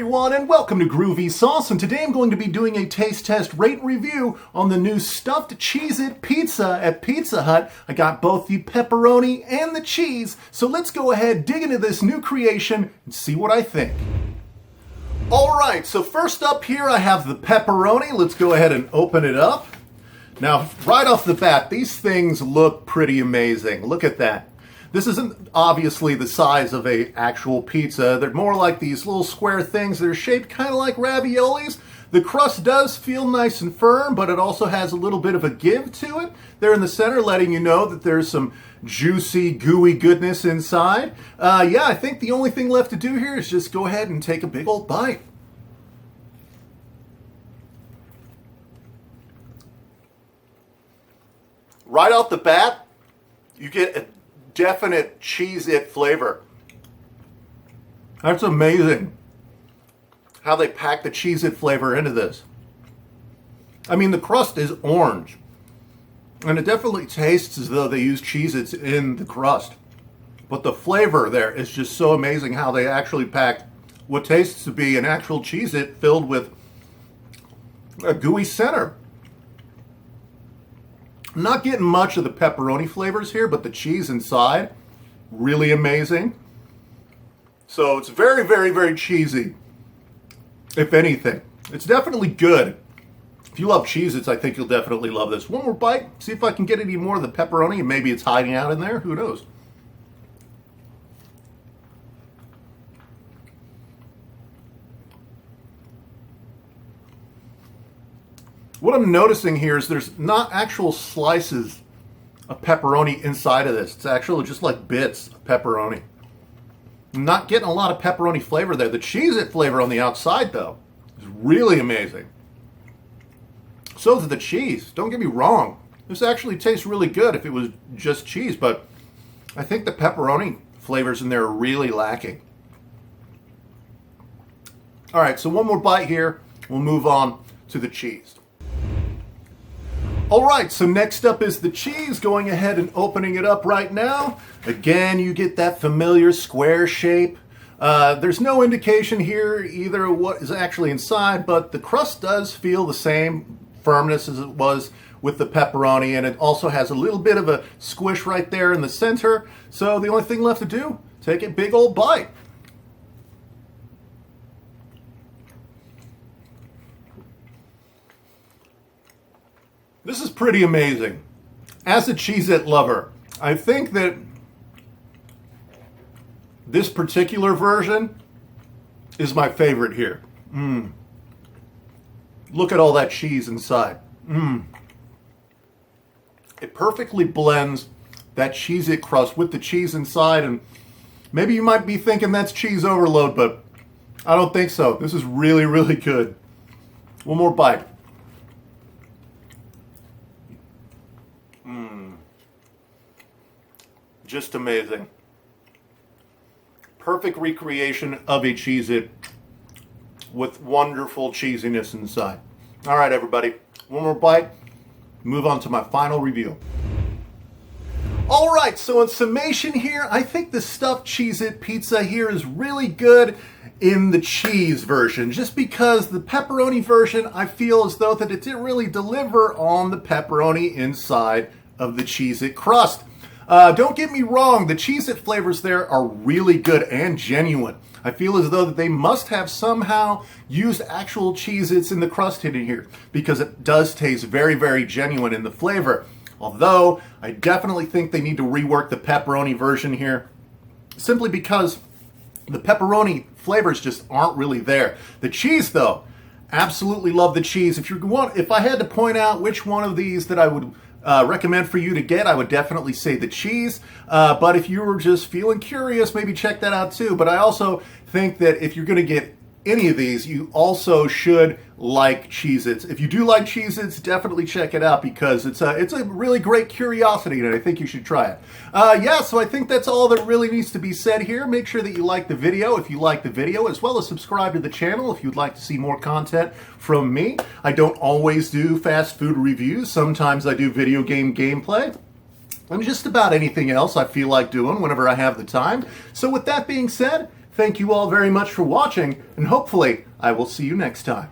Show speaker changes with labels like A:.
A: everyone, and welcome to Groovy Sauce, and today I'm going to be doing a taste test rate and review on the new stuffed Cheez-It pizza at Pizza Hut. I got both the pepperoni and the cheese, so let's go ahead, dig into this new creation, and see what I think. Alright, so first up here I have the pepperoni. Let's go ahead and open it up. Now, right off the bat, these things look pretty amazing. Look at that. This isn't obviously the size of an actual pizza. They're more like these little square things that are shaped kind of like raviolis. The crust does feel nice and firm, but it also has a little bit of a give to it. There in the center, letting you know that there's some juicy, gooey goodness inside. Yeah, I think the only thing left to do here is just go ahead and take a big old bite. Right off the bat, you get a definite Cheez-It flavor. That's amazing how they pack the Cheez-It flavor into this. I mean, the crust is orange, and it definitely tastes as though they use Cheez-Its in the crust. But the flavor there is just so amazing how they actually packed what tastes to be an actual Cheez-It filled with a gooey center. I'm not getting much of the pepperoni flavors here, but the cheese inside, really amazing. So it's very, very, very cheesy, if anything. It's definitely good. If you love Cheez-Its, I think you'll definitely love this. One more bite, see if I can get any more of the pepperoni, and maybe it's hiding out in there, who knows. What I'm noticing here is there's not actual slices of pepperoni inside of this. It's actually just like bits of pepperoni. I'm not getting a lot of pepperoni flavor there. The Cheez-It flavor on the outside, though, is really amazing. So is the cheese. Don't get me wrong. This actually tastes really good if it was just cheese, but I think the pepperoni flavors in there are really lacking. All right, so one more bite here. We'll move on to the cheese. All right, so next up is the cheese. Going ahead and opening it up right now. Again, you get that familiar square shape. There's no indication here either what is actually inside, but the crust does feel the same firmness as it was with the pepperoni, and it also has a little bit of a squish right there in the center. So the only thing left to do, take a big old bite. This is pretty amazing. As a Cheez-It lover, I think that this particular version is my favorite here. Look at all that cheese inside. It perfectly blends that Cheez-It crust with the cheese inside, and maybe you might be thinking that's cheese overload, but I don't think so. This is really, really good. One more bite. Just amazing. Perfect recreation of a Cheez-It with wonderful cheesiness inside. All right, everybody. One more bite. Move on to my final review. All right, so in summation here, I think the stuffed Cheez-It pizza here is really good in the cheese version, just because the pepperoni version, I feel as though that it didn't really deliver on the pepperoni inside of the Cheez-It crust. Don't get me wrong, the Cheez-It flavors there are really good and genuine. I feel as though that they must have somehow used actual Cheez-Its in the crust in here, because it does taste very, very genuine in the flavor. Although, I definitely think they need to rework the pepperoni version here, simply because the pepperoni flavors just aren't really there. The cheese, though, absolutely love the cheese. If I had to point out which one of these that I would recommend for you to get, I would definitely say the cheese. But if you were just feeling curious, maybe check that out too. But I also think that if you're going to get any of these, you also should like Cheez-Its. If you do like Cheez-Its, definitely check it out, because it's a really great curiosity, and I think you should try it. Yeah, so I think that's all that really needs to be said here. Make sure that you like the video if you like the video, as well as subscribe to the channel if you'd like to see more content from me. I don't always do fast food reviews. Sometimes I do video game gameplay. And just about anything else I feel like doing whenever I have the time. So with that being said, Thank you all very much for watching, and hopefully I will see you next time.